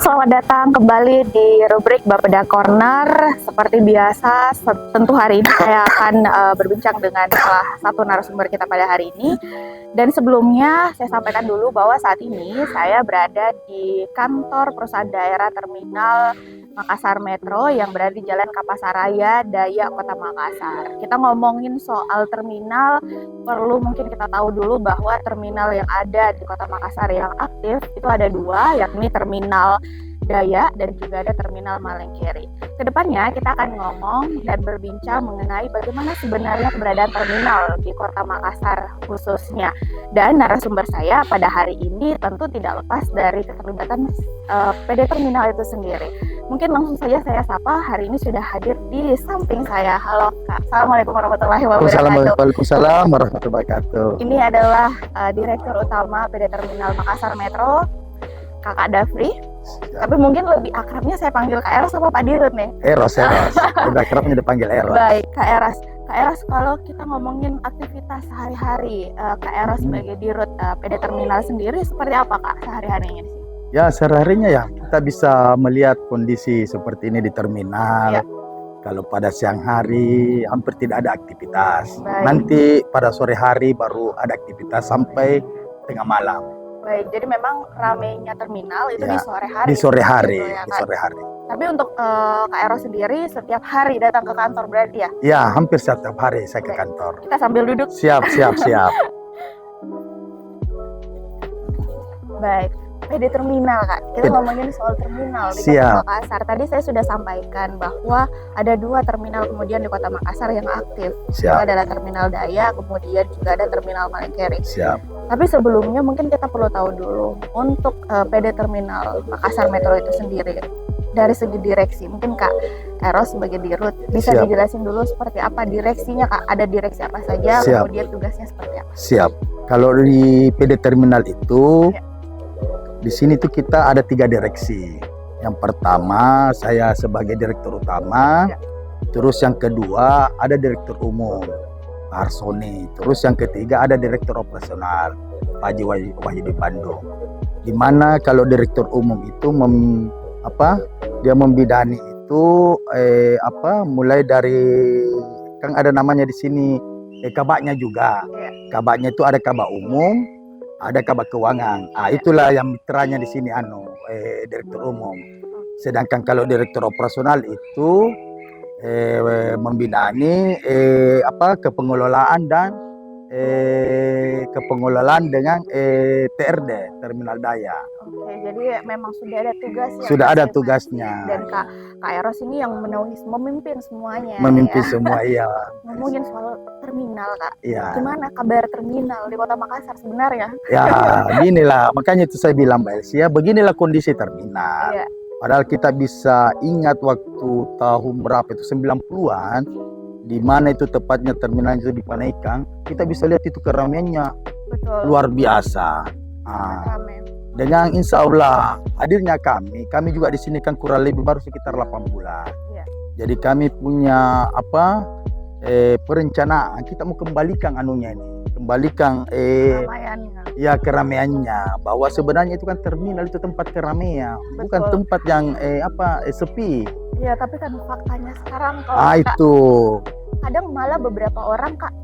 Selamat datang kembali di rubrik Bapeda Corner. Seperti biasa, tentu hari ini saya akan berbincang dengan salah satu narasumber kita pada hari ini. Dan sebelumnya saya sampaikan dulu bahwa saat ini saya berada di kantor perusahaan daerah terminal Makassar Metro yang berada di Jalan Kapasaraya, Dayak, Kota Makassar. Kita ngomongin soal terminal, perlu mungkin kita tahu dulu bahwa terminal yang ada di Kota Makassar yang aktif itu ada dua, yakni terminal Dayak dan juga ada terminal Malengkeri. Kedepannya kita akan ngomong dan berbincang mengenai bagaimana sebenarnya keberadaan terminal di Kota Makassar khususnya. Dan narasumber saya pada hari ini tentu tidak lepas dari keterlibatan PD Terminal itu sendiri. Mungkin langsung saja saya sapa, hari ini sudah hadir di samping saya. Halo Kak, Assalamualaikum warahmatullahi wabarakatuh. Waalaikumsalam warahmatullahi wabarakatuh. Ini adalah Direktur Utama PD Terminal Makassar Metro, Kakak Dafri. Tapi mungkin lebih akrabnya saya panggil Kak Eros apa Pak Dirut nih? Eros. Udah akrabnya dipanggil Eros. Baik, Kak Eros. Kak Eros, kalau kita ngomongin aktivitas sehari-hari, Kak Eros sebagai Dirut PD Terminal sendiri seperti apa Kak sehari-harinya di sini? Ya, sehari-harinya ya kita bisa melihat kondisi seperti ini di terminal. Ya. Kalau pada siang hari hampir tidak ada aktivitas. Baik. Nanti pada sore hari baru ada aktivitas sampai tengah malam. Baik, jadi memang ramainya terminal itu ya, di sore hari. Di sore hari, gitu ya, di sore hari. Tapi untuk Kak Eros sendiri setiap hari datang ke kantor berarti ya? Ya, hampir setiap hari saya ke kantor. Kita sambil duduk. Siap. Baik, PD Terminal Kak. Kita ngomongin soal terminal di Kota Makassar. Tadi saya sudah sampaikan bahwa ada dua terminal kemudian di Kota Makassar yang aktif. Itu adalah Terminal Dayak, kemudian juga ada Terminal Malengkeri. Tapi sebelumnya mungkin kita perlu tahu dulu untuk PD Terminal Makassar Metro itu sendiri dari segi direksi. Mungkin Kak Eros sebagai Dirut bisa dijelasin dulu seperti apa direksinya Kak. Ada direksi apa saja, kemudian tugasnya seperti apa? Siap. Kalau di PD Terminal itu di sini tuh kita ada 3 direksi. Yang pertama saya sebagai Direktur Utama, terus yang kedua ada Direktur Umum Arsoni, terus yang ketiga ada Direktur Operasional Pak Haji Wahyudi Bandung. Di mana kalau Direktur Umum itu dia membidani itu mulai dari kan ada namanya di sini kabaknya juga. Kabaknya itu ada kabak umum, ada kabak keuangan. Itulah yang mitranya di sini Direktur Umum. Sedangkan kalau Direktur Operasional itu membidani kepengelolaan dan kepengelolaan dengan TRD Terminal Dayak. Oke, jadi memang sudah ada tugasnya. Sudah ada tugasnya. Dan Kak Eros ini yang memimpin semuanya. Memimpin semua, iya. Ngomongin soal terminal Kak. Iya. Gimana kabar terminal di Kota Makassar sebenarnya? Ya, ginilah. Makanya itu saya bilang Mbak Elsia, beginilah kondisi terminal. Iya. Padahal kita bisa ingat waktu tahun berapa itu 90-an, di mana itu tepatnya terminal itu di Panaikan, kita bisa lihat itu keramaiannya. Betul. Luar biasa. Dengan insya Allah hadirnya kami juga di sini kan kurang lebih baru sekitar 8 bulan. Iya. Jadi kami punya perencanaan kita mau kembalikan keramaiannya, bahwa sebenarnya itu kan terminal itu tempat keramaian. Betul. Bukan tempat yang sepi. Iya, tapi kan faktanya sekarang kalau itu kadang malah beberapa orang Kak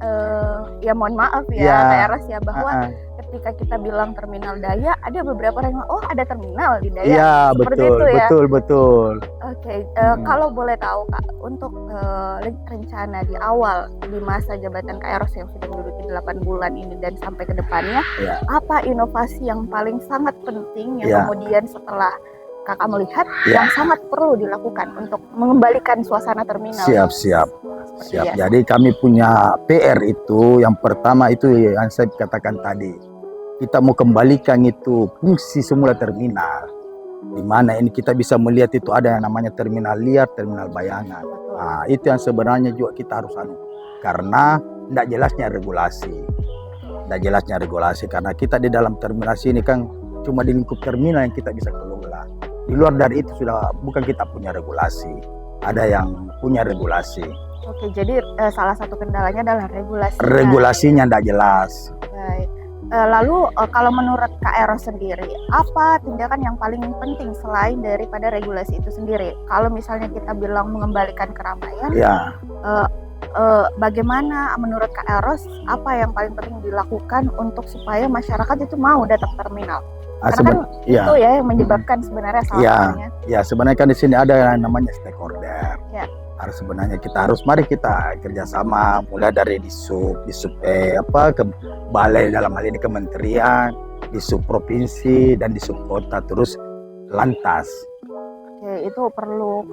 ya mohon maaf ya Kak Eros ya, bahwa ketika kita bilang terminal Dayak, ada beberapa orang yang ada terminal di Dayak. Iya, betul. Oke, kalau boleh tahu Kak, untuk rencana di awal di masa jabatan Kak Eros yang sudah menduduki 8 bulan ini dan sampai ke depannya, apa inovasi yang paling sangat penting yang kemudian setelah Kakak melihat yang sangat perlu dilakukan untuk mengembalikan suasana terminal? Siap. Jadi kami punya PR itu, yang pertama itu yang saya katakan tadi, kita mau kembalikan itu fungsi semula terminal, di mana ini kita bisa melihat itu ada yang namanya terminal liar, terminal bayangan. Itu yang sebenarnya juga kita harus karena tidak jelasnya regulasi, karena kita di dalam terminal ini kan cuma di lingkup terminal yang kita bisa kelola. Di luar dari itu sudah bukan kita punya regulasi, ada yang punya regulasi. Oke, jadi salah satu kendalanya adalah regulasinya. Regulasinya tidak jelas. Baik. Lalu kalau menurut Kak Eros sendiri, apa tindakan yang paling penting selain daripada regulasi itu sendiri? Kalau misalnya kita bilang mengembalikan keramaian, Ya, bagaimana menurut Kak Eros apa yang paling penting dilakukan untuk supaya masyarakat itu mau datang ke terminal? Karena kan itu ya yang menyebabkan sebenarnya salah satunya. Ya, sebenarnya kan di sini ada yang namanya stakeholder. Ya. Sebenarnya mari kita kerjasama mulai dari disub ke balai, dalam hal ini kementerian, disub provinsi dan disub kota, terus lantas. Oke, itu perlu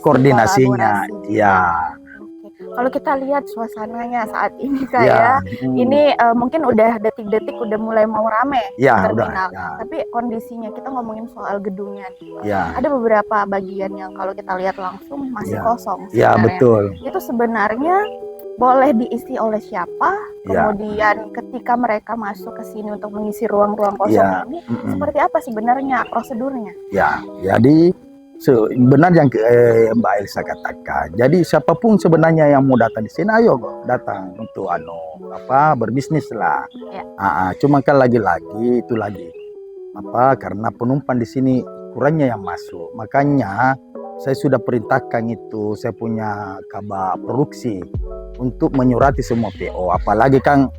koordinasinya. Ya. Kalau kita lihat suasananya saat ini kayak ini mungkin udah detik-detik udah mulai mau rame terminal. Tapi kondisinya kita ngomongin soal gedungnya. Ada beberapa bagian yang kalau kita lihat langsung masih kosong. Ya, betul. Itu sebenarnya boleh diisi oleh siapa? Kemudian ketika mereka masuk ke sini untuk mengisi ruang-ruang kosong ini, seperti apa sebenarnya prosedurnya? Ya, jadi benar yang Mbak Elsa katakan. Jadi siapapun sebenarnya yang mau datang di sini, ayo datang untuk berbisnis lah. Cuma kan lagi-lagi itu karena penumpang di sini kurangnya yang masuk. Makanya saya sudah perintahkan itu, saya punya kabak produksi untuk menyurati semua PO. Apalagi kan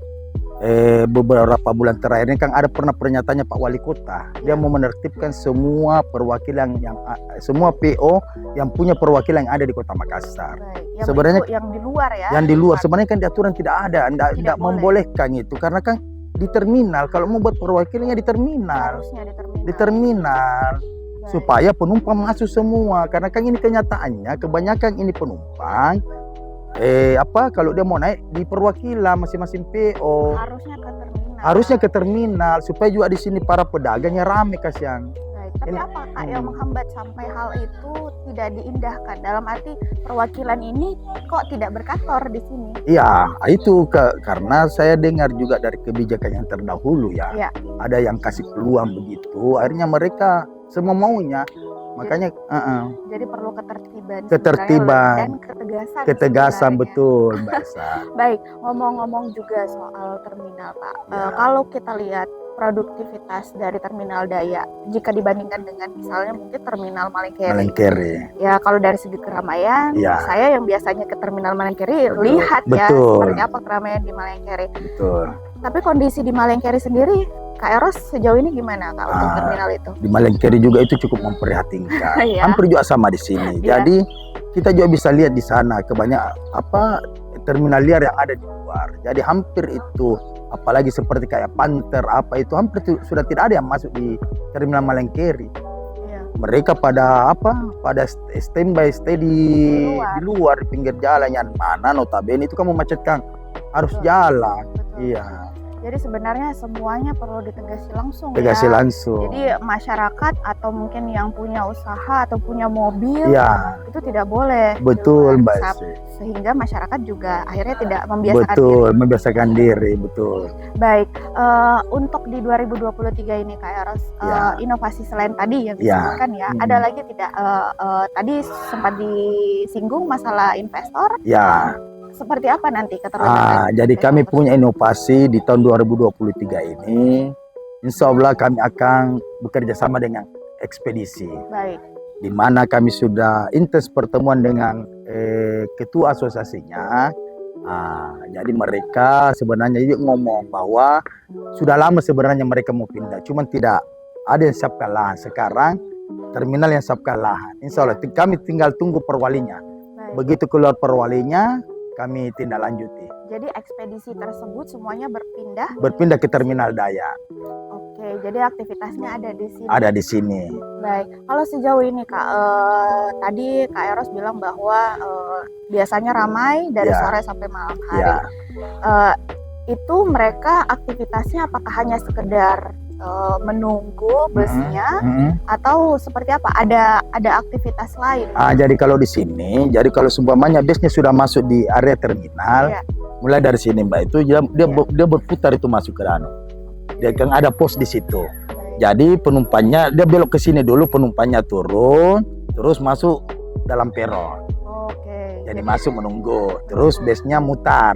beberapa bulan terakhir ini kan ada pernah pernyataannya Pak Wali Kota, dia mau menertibkan semua perwakilan semua PO yang punya perwakilan yang ada di Kota Makassar. Sebenarnya yang di luar Yang di luar sebenarnya kan di aturan tidak ada, tidak membolehkan itu, karena kan di terminal kalau mau buat perwakilannya di terminal. Harusnya di terminal. Supaya penumpang masuk semua, karena kan ini kenyataannya kebanyakan ini penumpang kalau dia mau naik di perwakilan masing-masing PO harusnya ke terminal supaya juga di sini para pedagangnya rame kasihan. Tapi apa Kak yang menghambat sampai hal itu tidak diindahkan? Dalam arti perwakilan ini kok tidak berkantor di sini? Iya, itu karena saya dengar juga dari kebijakan yang terdahulu ada yang kasih peluang begitu, akhirnya mereka semua maunya. Makanya jadi perlu ketertiban dan ketegasan betul, Mbak Esa. Baik, ngomong-ngomong juga soal terminal Pak. Kalau kita lihat produktivitas dari terminal Dayak jika dibandingkan dengan misalnya mungkin terminal Malengkeri. Ya, kalau dari segi keramaian, saya yang biasanya ke terminal Malengkeri lihat seperti apa keramaian di Malengkeri. Betul. Tapi kondisi di Malengkeri sendiri, Kak Eros sejauh ini gimana Kak untuk terminal itu? Di Malengkeri juga itu cukup memprihatinkan. Hampir juga sama di sini. Jadi kita juga bisa lihat di sana kebanyakan terminal liar yang ada di luar. Jadi hampir itu, apalagi seperti kayak Panther itu hampir sudah tidak ada yang masuk di terminal Malengkeri. Mereka pada stay di luar di pinggir jalan, yang mana notabene itu kan memacetkan arus jalan. Jadi sebenarnya semuanya perlu ditegasi langsung. Langsung. Jadi masyarakat atau mungkin yang punya usaha atau punya mobil itu tidak boleh. Betul, Mbak. Sehingga masyarakat juga akhirnya tidak membiasakan diri. Betul. Baik, untuk di 2023 ini Kak Eros, inovasi selain tadi yang disebutkan ada lagi tidak? Tadi sempat disinggung masalah investor. Seperti apa nanti keterlibatan? Jadi kami punya inovasi di tahun 2023 ini. Insya Allah kami akan bekerja sama dengan ekspedisi. Baik. Di mana kami sudah intens pertemuan dengan ketua asosiasinya. Jadi mereka sebenarnya ngomong bahwa sudah lama sebenarnya mereka mau pindah, cuman tidak ada yang siapkan lahan. Sekarang terminal yang siapkan lahan. Insya Allah kami tinggal tunggu perwalinya. Begitu keluar perwalinya, kami tindak lanjuti. Jadi ekspedisi tersebut semuanya berpindah ke terminal Dayak. Oke, jadi aktivitasnya ada di sini. Ada di sini. Baik, kalau sejauh ini Kak, tadi Kak Eros bilang bahwa biasanya ramai dari sore sampai malam hari. Itu mereka aktivitasnya apakah hanya sekedar menunggu busnya atau seperti apa? Ada aktivitas lain? Jadi kalau di sini, kalau seumpamanya busnya sudah masuk di area terminal, mulai dari sini Mbak itu dia berputar itu masuk ke dalam. Dia kan ada pos di situ. Jadi penumpangnya dia belok ke sini dulu, penumpangnya turun, terus masuk dalam peron. Jadi masuk menunggu, terus busnya mutar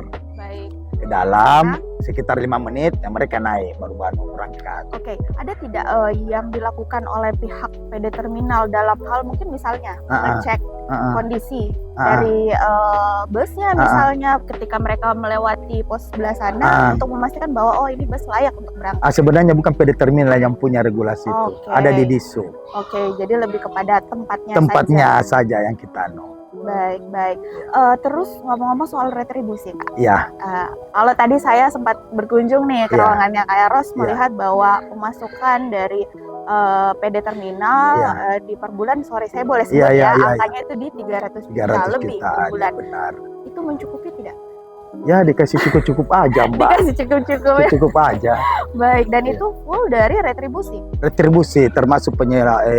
ke dalam sekitar 5 menit, ya mereka naik baru berangkat. Oke, ada tidak yang dilakukan oleh pihak PD Terminal dalam hal mungkin misalnya ngecek kondisi dari busnya misalnya ketika mereka melewati pos sebelah sana untuk memastikan bahwa ini bus layak untuk berangkat? Sebenarnya bukan PD Terminal yang punya regulasi itu, ada di Disub. Oke, jadi lebih kepada tempatnya saja yang kita Baik. Terus ngomong-ngomong soal retribusi, Kak. Iya. Kalau tadi saya sempat berkunjung nih ke ruangannya Kak Eros, melihat bahwa pemasukan dari PD Terminal di per bulan, sorry saya boleh sebut angkanya itu di 300 juta lebih per bulan. Benar. Itu mencukupi tidak? Ya dikasih cukup-cukup aja, Mbak. Dikasih cukup-cukup Cukup aja. Baik, dan itu full dari retribusi? Retribusi, termasuk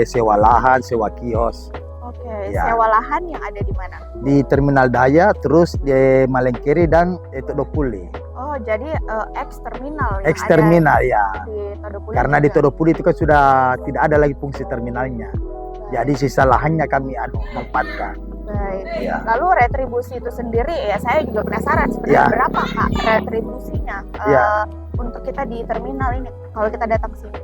sewa lahan, sewa kios. Oke, sewa lahan yang ada di mana? Di Terminal Daya, terus di Malengkeri dan Todopuli. Oh, jadi ex-terminal yang Ex-terminal, ya. Di Todopuli. Karena juga di Todopuli itu kan sudah tidak ada lagi fungsi terminalnya. Jadi sisa lahannya kami tempatkan. Baik. Ya. Lalu retribusi itu sendiri, ya saya juga penasaran sebenarnya berapa Kak retribusinya untuk kita di terminal ini kalau kita datang ke sini?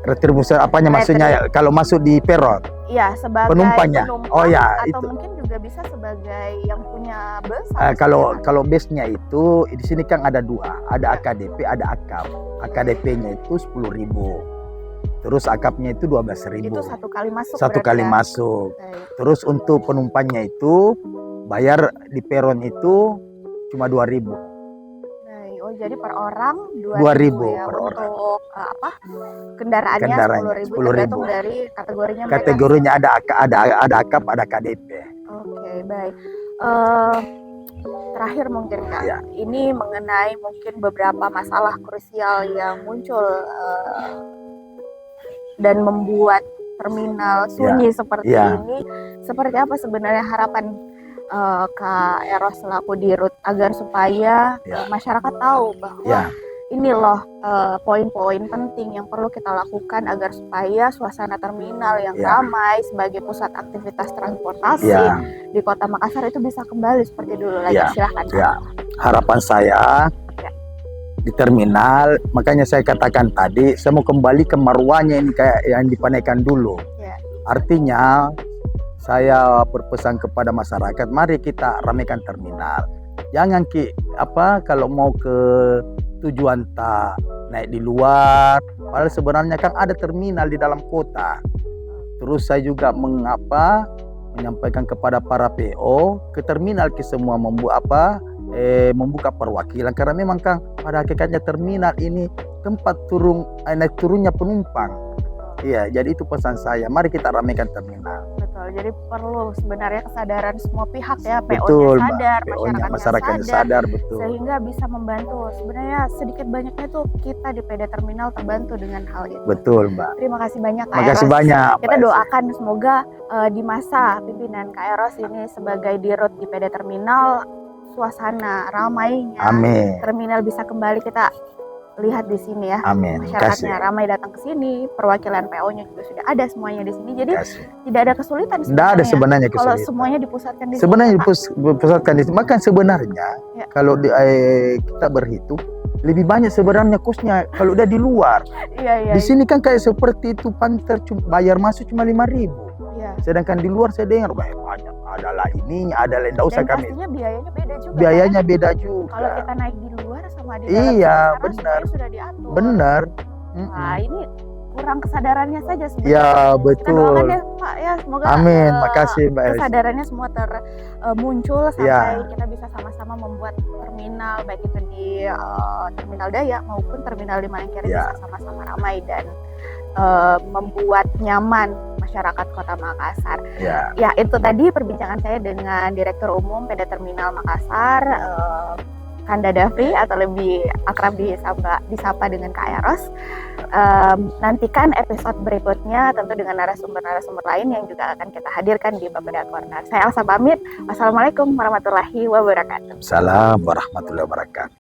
Retribusi apanya maksudnya kalau masuk di peron? Iya, sebagai penumpangnya. Atau mungkin juga bisa sebagai yang punya bus. Kalau busnya itu di sini kan ada dua, ada AKDP, ada AKAP. AKDP-nya itu 10.000. Terus AKAP-nya itu 12.000. Itu satu kali masuk. Satu kali masuk. Terus untuk penumpangnya itu bayar di peron itu cuma 2.000. Oh, jadi per orang 2.000 ya, per orang. Untuk kendaraannya 10.000 tergantung dari kategorinya. Kategorinya ada AKAP, ada KDP. Oke, baik. Terakhir mungkin Kak, ini mengenai mungkin beberapa masalah krusial yang muncul dan membuat terminal sunyi seperti ini. Seperti apa sebenarnya harapan Kak Eros selaku Dirut agar supaya masyarakat tahu bahwa ini loh poin-poin penting yang perlu kita lakukan agar supaya suasana terminal yang ramai sebagai pusat aktivitas transportasi di Kota Makassar itu bisa kembali seperti dulu lagi. Silahkan. Harapan saya di terminal, makanya saya katakan tadi saya mau kembali ke marwahnya ini kayak yang dipanaikan dulu. Artinya saya berpesan kepada masyarakat, mari kita ramaikan terminal. Jangan kalau mau ke tujuan naik di luar, padahal sebenarnya kan ada terminal di dalam kota. Terus saya juga menyampaikan kepada para PO ke terminal ke semua membuka perwakilan, karena memang kan pada hakikatnya terminal ini tempat naik turunnya penumpang. Iya, jadi itu pesan saya. Mari kita ramaikan terminal. Betul. Jadi perlu sebenarnya kesadaran semua pihak ya, PO-nya sadar, masyarakatnya sadar, betul. Sehingga bisa membantu. Sebenarnya sedikit banyaknya tuh kita di PD Terminal terbantu dengan hal itu. Betul, Mbak. Terima kasih banyak Kak Terima kasih banyak. Kita doakan semoga di masa pimpinan Kak Eros ini sebagai Dirut di PD Terminal, suasana ramainya terminal bisa kembali kita lihat di sini ya. Amin. Masyarakatnya ramai datang ke sini, perwakilan PO-nya juga sudah ada semuanya di sini. Jadi tidak ada kesulitan sebenarnya. Tidak ada sebenarnya kesulitan. Kalau semuanya dipusatkan di sini. Sebenarnya dipusatkan di sini. Maka sebenarnya kalau kita berhitung lebih banyak sebenarnya kosnya kalau udah di luar. Di sini kan kayak seperti itu panter bayar masuk cuma 5.000. Sedangkan di luar saya dengar banyak adalah ininya, adalah tidak usah kami. Pastinya biayanya beda juga. Biayanya beda juga. Kalau kita naik di luar sama di dalam benar. Sudah diatur. Benar. Nah, ini kurang kesadarannya saja sebenarnya. Ya, betul. Kita doakan ya Pak ya, semoga amin. Makasih Mbak. Kesadarannya semua muncul sampai kita bisa sama-sama membuat terminal baik itu di Terminal Daya maupun Terminal di Malengkeri bisa sama-sama ramai dan membuat nyaman masyarakat Kota Makassar. Ya, itu tadi perbincangan saya dengan Direktur Umum PD Terminal Makassar, Kanda Dafri atau lebih akrab disapa dengan Kak Eros. Nantikan episode berikutnya tentu dengan narasumber-narasumber lain yang juga akan kita hadirkan di Bapeda Corner. Saya Elsa pamit. Wassalamualaikum warahmatullahi wabarakatuh. Salam warahmatullahi wabarakatuh.